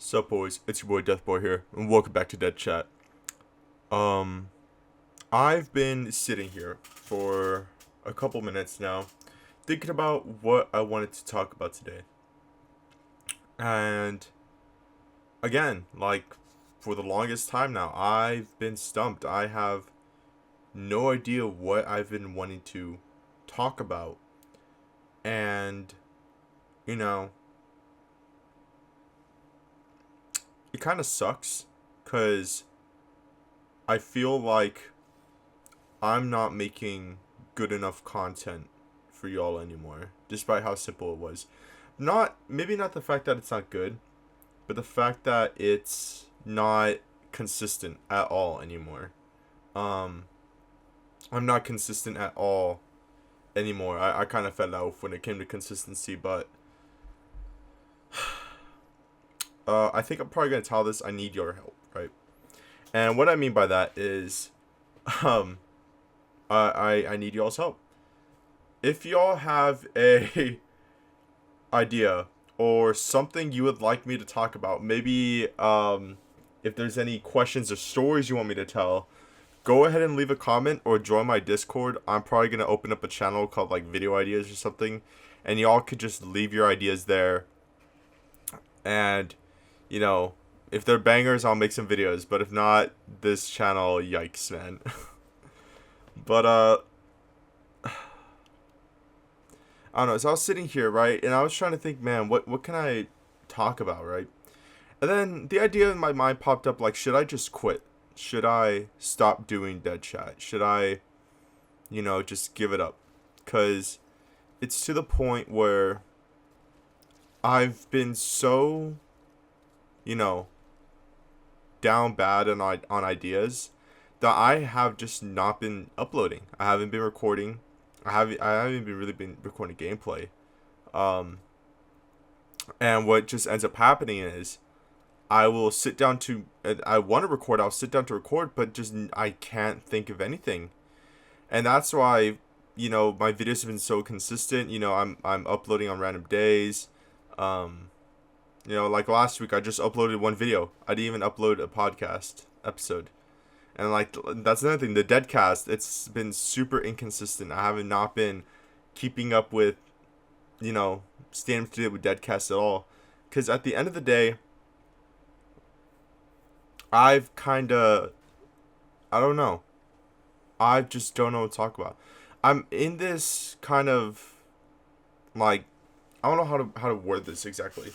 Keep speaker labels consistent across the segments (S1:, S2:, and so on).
S1: Sup boys, it's your boy Deathboy here, and welcome back to DedChat. Um, I've been sitting here for a couple minutes now, thinking about what I wanted to talk about today. And again, for the longest time now, I've been stumped. I have no idea what I've been wanting to talk about. And, you know, it kind of sucks, because I feel like I'm not making good enough content for y'all anymore, despite how simple it was. Maybe not the fact that it's not good, but the fact that it's not consistent at all anymore. Um, I'm not consistent at all anymore. I kind of fell off when it came to consistency, but I think I'm probably gonna tell this. I need your help, right? And what I mean by that is, um, I need y'all's help. If y'all have a idea or something you would like me to talk about, maybe if there's any questions or stories you want me to tell, go ahead and leave a comment or join my Discord. I'm probably gonna open up a channel called like Video Ideas or something, and y'all could just leave your ideas there. And you know, if they're bangers, I'll make some videos. But if not, this channel, yikes, man. But I don't know. So I was sitting here, right, and I was trying to think, man, what can I talk about, right? And then the idea in my mind popped up, like, should I just quit? Should I stop doing dead chat? Should I, just give it up? Because it's to the point where I've been so, you know, down bad on ideas that I have just not been uploading. I haven't been recording. I haven't been really been recording gameplay. Um, and what just ends up happening is I will sit down to. I want to record. I'll sit down to record, but just I can't think of anything, and that's why my videos have been so consistent. I'm uploading on random days. Um, like last week, I just uploaded one video. I didn't even upload a podcast episode. And like that's another thing, the Deadcast, it's been super inconsistent. I haven't not been keeping up with, staying up to date with Deadcast at all. Because at the end of the day, I've kind of, I don't know. I just don't know what to talk about. I'm in this kind of, like, I don't know how to word this exactly.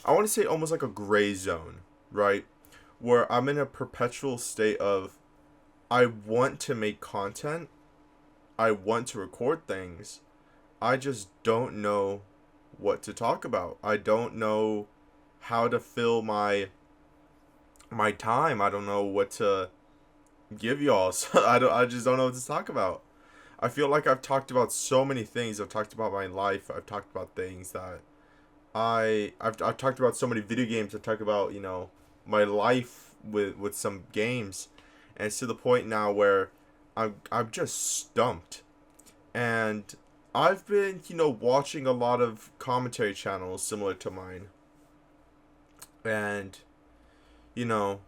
S1: I want to say almost like a gray zone, right? Where I'm in a perpetual state of, I want to make content. I want to record things. I just don't know what to talk about. I don't know how to fill my time. I don't know what to give y'all. So I just don't know what to talk about. I feel like I've talked about so many things. I've talked about my life. I've talked about things that I've talked about so many video games. I've talked about, my life with some games. And it's to the point now where I'm just stumped. And I've been, watching a lot of commentary channels similar to mine. And, you know,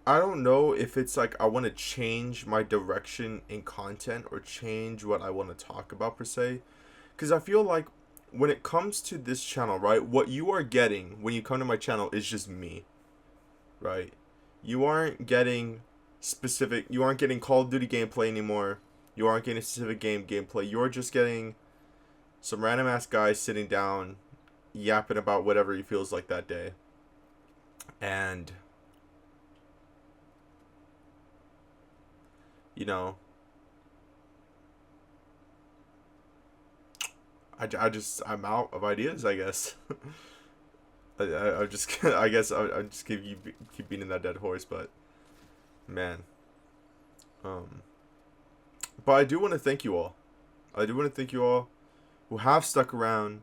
S1: I don't know if it's like I want to change my direction in content or change what I want to talk about per se. Because I feel like when it comes to this channel, right, what you are getting when you come to my channel is just me, right? You aren't getting you aren't getting Call of Duty gameplay anymore. You aren't getting a specific game gameplay. You're just getting some random ass guy sitting down, yapping about whatever he feels like that day. And, you know, I'm out of ideas, I guess. I just, I guess I just keep beating that dead horse, but, man. Um, but I do want to thank you all. I do want to thank you all who have stuck around,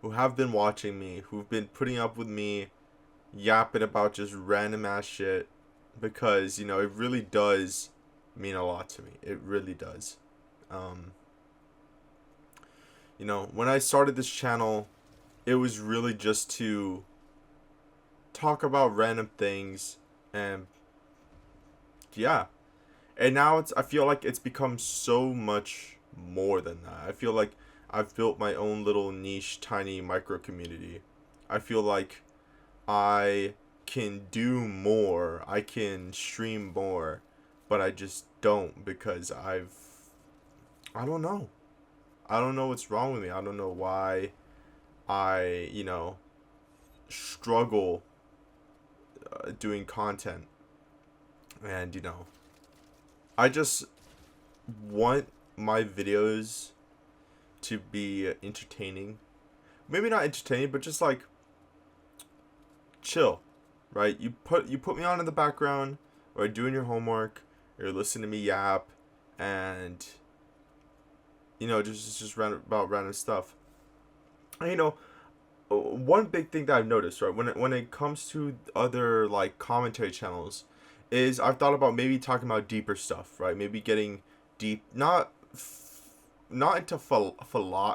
S1: who have been watching me, who've been putting up with me yapping about just random ass shit, because, it really does mean a lot to me. It really does. Um, when I started this channel, it was really just to talk about random things, and yeah. And now I feel like it's become so much more than that. I feel like I've built my own little niche, tiny micro community. I feel like I can do more. I can stream more, but I just don't because I don't know. I don't know what's wrong with me. I don't know why I, struggle doing content. And, I just want my videos to be entertaining. Maybe not entertaining, but just like chill, right? You put me on in the background, or doing your homework, or listening to me yap, and just about random stuff. And, one big thing that I've noticed, right, when it comes to other like commentary channels, is I've thought about maybe talking about deeper stuff, right? Maybe getting deep, not into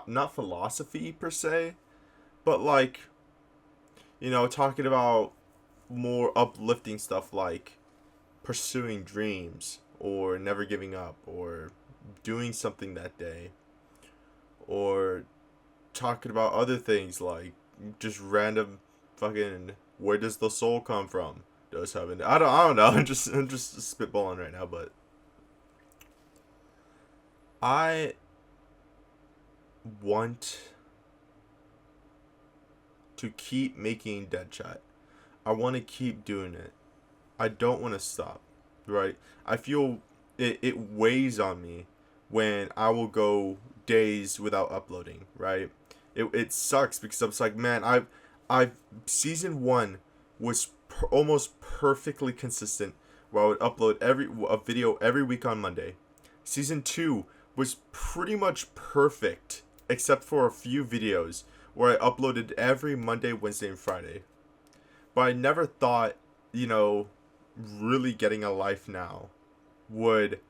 S1: not philosophy per se, but like talking about more uplifting stuff like pursuing dreams or never giving up or doing something that day, or talking about other things like just random fucking where does the soul come from? Does heaven? I don't know. I'm just spitballing right now, but I want to keep making DedChat. I want to keep doing it. I don't want to stop, right? I feel it weighs on me when I will go days without uploading, right? It sucks because I'm just like, man, I've season 1 was almost perfectly consistent where I would upload a video every week on Monday. Season 2 was pretty much perfect except for a few videos where I uploaded every Monday, Wednesday, and Friday. But I never thought, you know, really getting a life now would,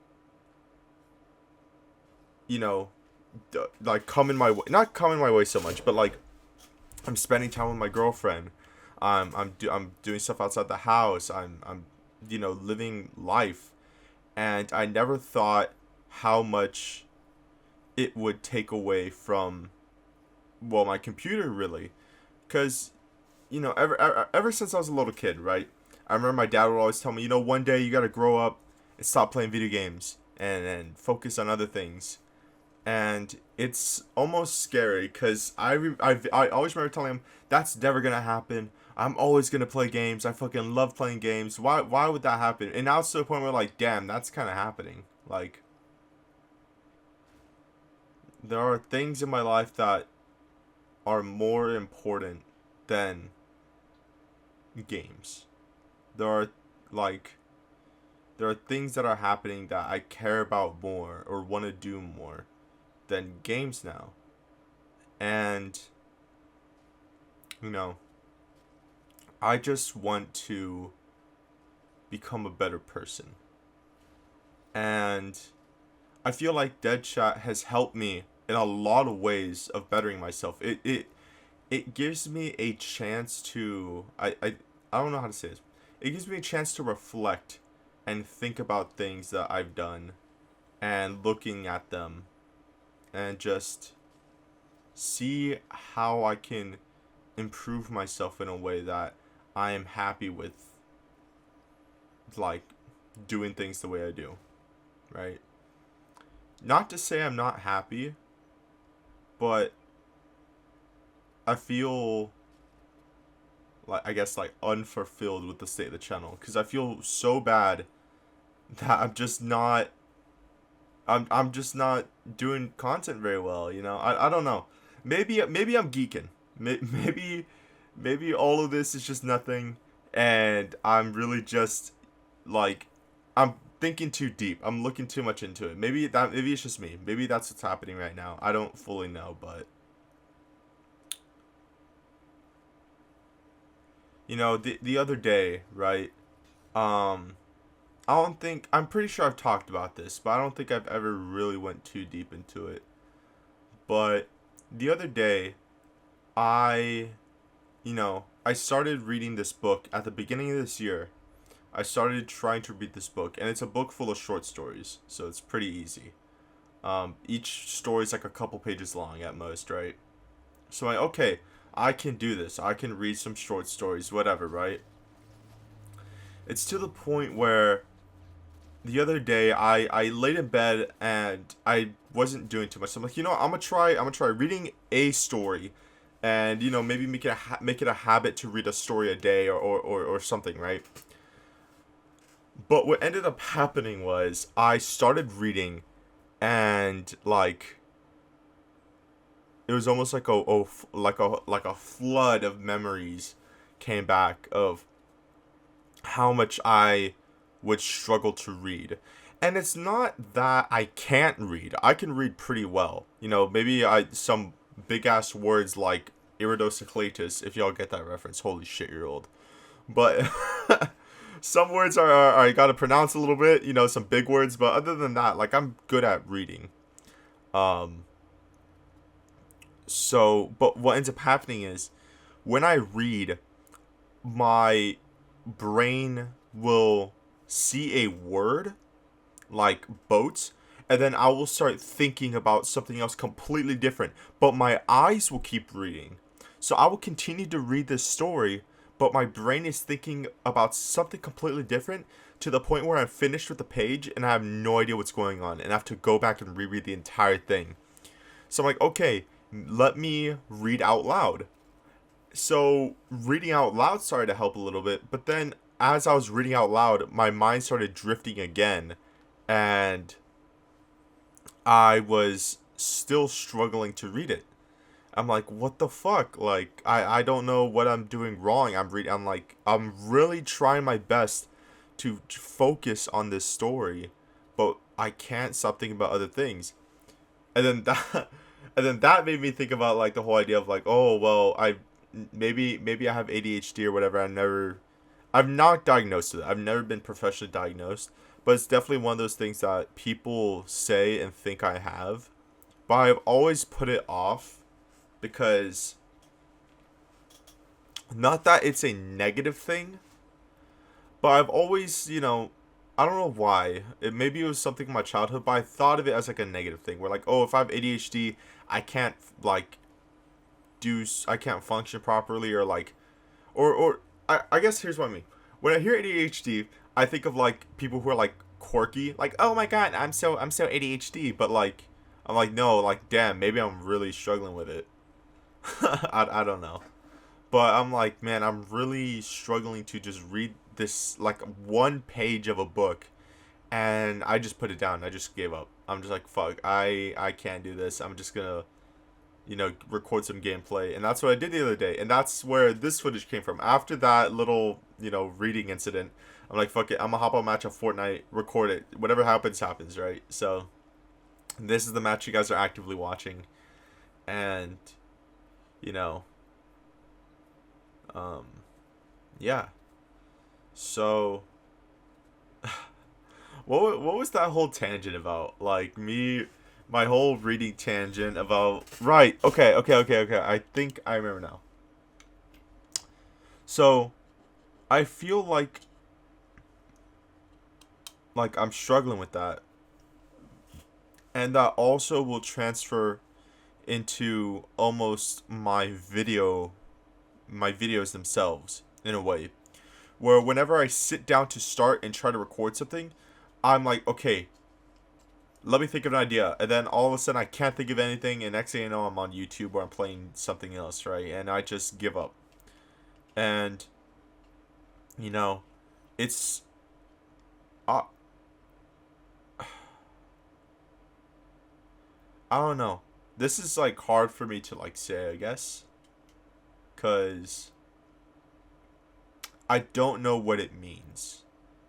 S1: you know, like come in my way. Not come in my way so much, but like I'm spending time with my girlfriend. I'm doing stuff outside the house. I'm living life, and I never thought how much it would take away from, well, my computer really, because ever since I was a little kid, right? I remember my dad would always tell me, one day you gotta grow up and stop playing video games and focus on other things. And it's almost scary because I always remember telling him that's never gonna happen. I'm always gonna play games. I fucking love playing games. Why would that happen? And now it's to the point where like, damn, that's kind of happening. Like, there are things in my life that are more important than games. There are like there are things that are happening that I care about more or want to do more than games now. And I just want to become a better person. And I feel like DedChat has helped me in a lot of ways of bettering myself. It gives me a chance to I don't know how to say this. It gives me a chance to reflect and think about things that I've done and looking at them and just see how I can improve myself in a way that I am happy with, like doing things the way I do, right? Not to say I'm not happy, but I feel like, I guess, like unfulfilled with the state of the channel because I feel so bad that I'm just not doing content very well, I don't know. Maybe I'm geeking. Maybe all of this is just nothing and I'm really just like I'm thinking too deep. I'm looking too much into it. Maybe it's just me. Maybe that's what's happening right now. I don't fully know, but the other day, right? Um I'm pretty sure I've talked about this, but I don't think I've ever really went too deep into it. But the other day, I, I started reading this book at the beginning of this year. I started trying to read this book, and it's a book full of short stories, so it's pretty easy. Each story is like a couple pages long at most, right? So I'm like, okay, I can do this. I can read some short stories, whatever, right? It's to the point where the other day I laid in bed and I wasn't doing too much. So I'm like, I'm gonna try reading a story, and maybe make it a habit to read a story a day, or something, right? But what ended up happening was I started reading, and like it was almost like a flood of memories came back of how much I would struggle to read. And it's not that I can't read. I can read pretty well. Maybe I some big ass words like iridocycletus, if y'all get that reference. Holy shit, you're old. But some words are I gotta pronounce a little bit, some big words, but other than that, like I'm good at reading. Um but what ends up happening is when I read, my brain will see a word like boats, and then I will start thinking about something else completely different, but my eyes will keep reading. So I will continue to read this story, but my brain is thinking about something completely different, to the point where I'm finished with the page and I have no idea what's going on and I have to go back and reread the entire thing. So I'm like, okay, let me read out loud. So reading out loud started to help a little bit, but then as I was reading out loud, my mind started drifting again, and I was still struggling to read it. I'm like, what the fuck? Like, I don't know what I'm doing wrong. I'm really trying my best to focus on this story, but I can't stop thinking about other things. And then that, and then that made me think about like the whole idea of like, oh well, maybe I have ADHD or whatever. I've not diagnosed with it. I've never been professionally diagnosed, but it's definitely one of those things that people say and think I have. But I've always put it off because, not that it's a negative thing, but I've always, I don't know why. Maybe it was something in my childhood, but I thought of it as like a negative thing. Where like, oh, if I have ADHD, I can't like I can't function properly, or like, I guess here's what I mean. When I hear ADHD, I think of like people who are like quirky, like, oh my god, I'm so ADHD, but like I'm like, no, like damn, maybe I'm really struggling with it. I don't know. But I'm like, man, I'm really struggling to just read this like one page of a book, and I just put it down. I just gave up. I'm just like, fuck, I can't do this. I'm just gonna record some gameplay. And that's what I did the other day. And that's where this footage came from. After that little, reading incident, I'm like, fuck it, I'm gonna hop on a match of Fortnite, record it. Whatever happens, happens, right? So this is the match you guys are actively watching. And, you know, um, yeah. So, what was that whole tangent about? Like, my whole reading tangent about... Right, okay. I think I remember now. So, I feel like I'm struggling with that. And that also will transfer into almost my videos themselves, in a way. Where whenever I sit down to start and try to record something, I'm like, okay, let me think of an idea. And then all of a sudden I can't think of anything, and next thing you know, I'm on YouTube or I'm playing something else, right? And I just give up. And, it's... Uh, I don't know. This is, like, hard for me to, like, say, I guess. Because I don't know what it means.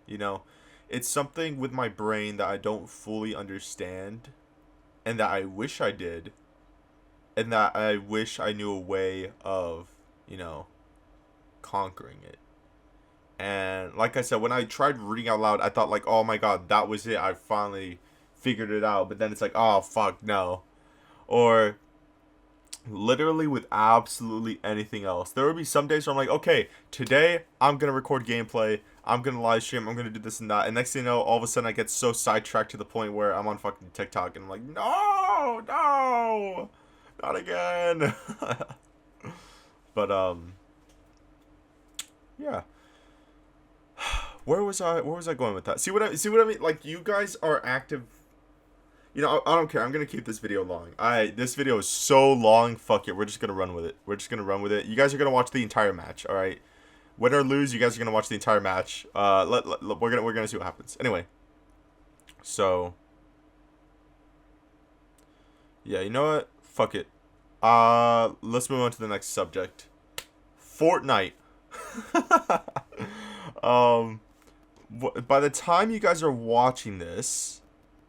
S1: You know? It's something with my brain that I don't fully understand, and that I wish I did, and that I wish I knew a way of, conquering it. And like I said, when I tried reading out loud, I thought like, oh my god, that was it. I finally figured it out. But then it's like, oh fuck, no. Or literally with absolutely anything else. There will be some days where I'm like, okay, today I'm gonna record gameplay, I'm gonna live stream, I'm gonna do this and that, and next thing you know, all of a sudden I get so sidetracked to the point where I'm on fucking TikTok and I'm like, no, no, not again. But yeah. Where was I going with that? See what I mean? Like, you guys are active. You know, I don't care. I'm gonna keep this video long. This video is so long. Fuck it. We're just gonna run with it. We're just gonna run with it. You guys are gonna watch the entire match. All right. Win or lose, you guys are gonna watch the entire match. We're gonna see what happens. Anyway. So. Yeah. You know what? Fuck it. Let's move on to the next subject. Fortnite. um. By the time you guys are watching this,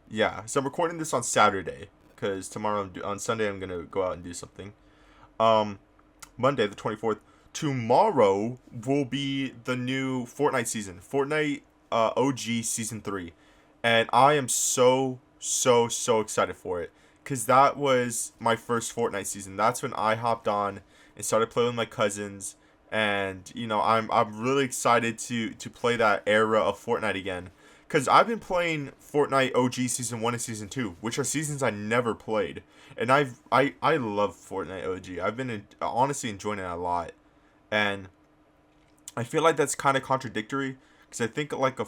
S1: yeah. So I'm recording this on Saturday because tomorrow on Sunday I'm gonna go out and do something. Um, Monday the 24th. Tomorrow will be the new Fortnite season. Fortnite OG season 3, and I am so excited for it because that was my first Fortnite season. That's when I hopped on and started playing with my cousins, and you know I'm really excited to play that era of Fortnite again. Because I've been playing Fortnite OG Season 1 and Season 2, which are seasons I never played. And I love Fortnite OG. I've been honestly enjoying it a lot. And I feel like that's kind of contradictory. Because I think like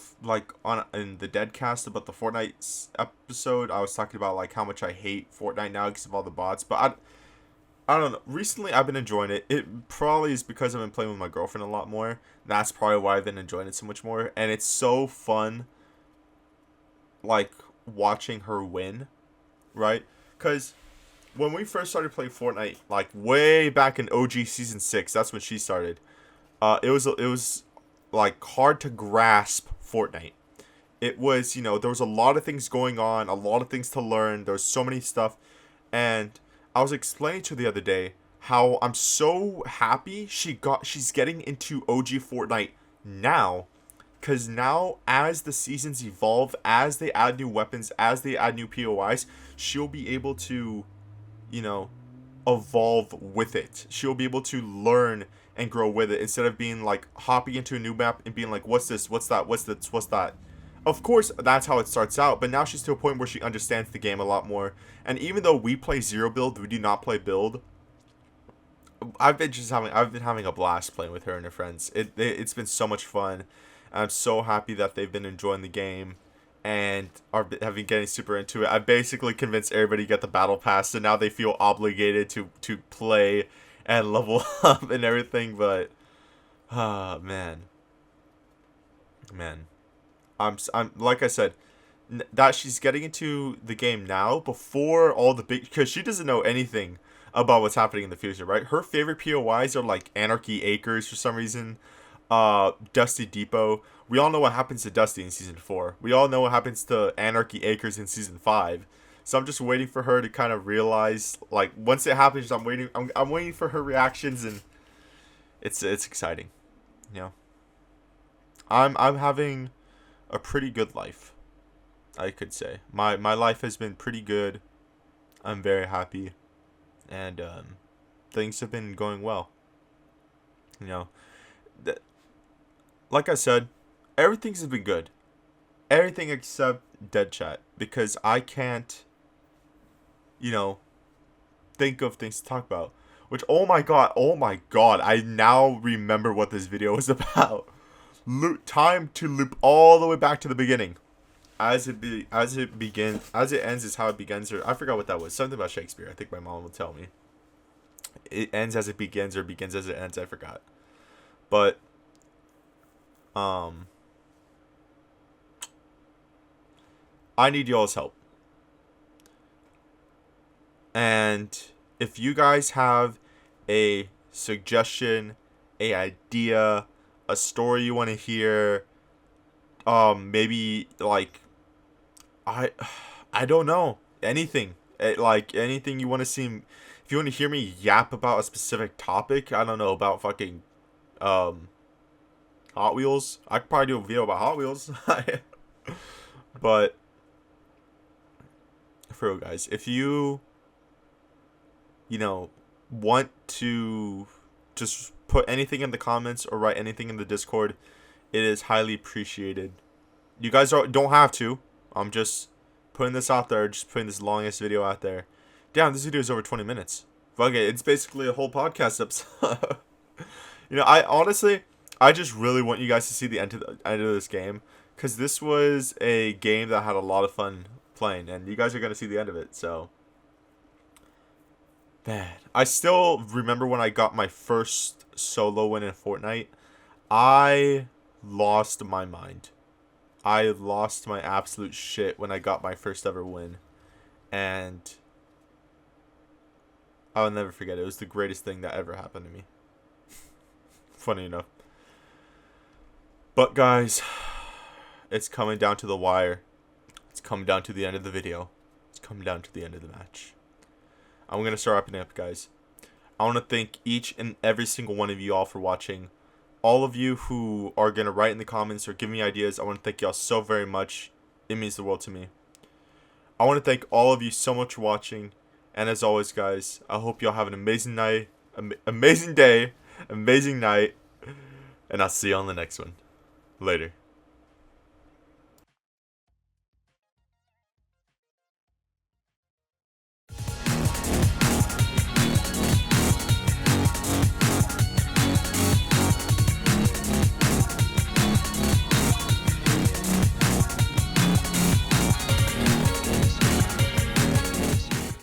S1: on in the DedCast about the Fortnite episode, I was talking about like how much I hate Fortnite now because of all the bots. But I don't know. Recently, I've been enjoying it. It probably is because I've been playing with my girlfriend a lot more. That's probably why I've been enjoying it so much more. And it's so fun, like, watching her win, right? Because when we first started playing Fortnite, like way back in OG season 6, that's when she started. It was like hard to grasp Fortnite. It was, you know, there was a lot of things going on, a lot of things to learn. There was so many stuff, and I was explaining to her the other day how I'm so happy she's getting into OG Fortnite now. Because now, as the seasons evolve, as they add new weapons, as they add new POIs, she'll be able to, you know, evolve with it. She'll be able to learn and grow with it instead of being like hopping into a new map and being like, what's this? What's that? What's this? What's that? Of course, that's how it starts out, but now she's to a point where she understands the game a lot more. And even though we play zero build, we do not play build. I've been having a blast playing with her and her friends. It's been so much fun. I'm so happy that they've been enjoying the game and have been getting super into it. I basically convinced everybody to get the battle pass, so now they feel obligated to play and level up and everything. But man, man, I'm like I said, that she's getting into the game now before all the big, because she doesn't know anything about what's happening in the future, right? Her favorite POIs are like Anarchy Acres for some reason, Dusty Depot. We all know what happens to Dusty in season 4. We all know what happens to Anarchy Acres in season 5. So I'm just waiting for her to kind of realize, like, once it happens, I'm waiting for her reactions, and it's exciting, you know. I'm having a pretty good life, I could say. My life has been pretty good. I'm very happy, and things have been going well. You know, like I said, everything's been good. Everything except DedChat, because I can't, you know, think of things to talk about. Which, oh my god, I now remember what this video was about. Time to loop all the way back to the beginning. As it ends is how it begins. Or I forgot what that was. Something about Shakespeare. I think my mom will tell me. It ends as it begins, or begins as it ends. I forgot. But I need y'all's help. And if you guys have a suggestion, a idea, a story you want to hear, maybe like I don't know, anything, like anything you want to see. If you want to hear me yap about a specific topic, I don't know, about fucking Hot Wheels, I could probably do a video about Hot Wheels. But for real, guys, if you know, want to just put anything in the comments or write anything in the Discord, it is highly appreciated. You guys don't have to. I'm just putting this out there, just putting this longest video out there. Damn, this video is over 20 minutes. Fuck it, it's basically a whole podcast episode. I honestly, I just really want you guys to see the end of this game, because this was a game that I had a lot of fun playing, and you guys are gonna see the end of it. So, man, I still remember when I got my first solo win in Fortnite. I lost my mind. I lost my absolute shit when I got my first ever win, and I'll never forget it. It was the greatest thing that ever happened to me. Funny enough. But guys, it's coming down to the wire. It's coming down to the end of the video. It's coming down to the end of the match. I'm going to start wrapping up, guys. I want to thank each and every single one of you all for watching. All of you who are going to write in the comments or give me ideas, I want to thank y'all so very much. It means the world to me. I want to thank all of you so much for watching. And as always, guys, I hope y'all have an amazing night, amazing day, amazing night. And I'll see you on the next one. Later.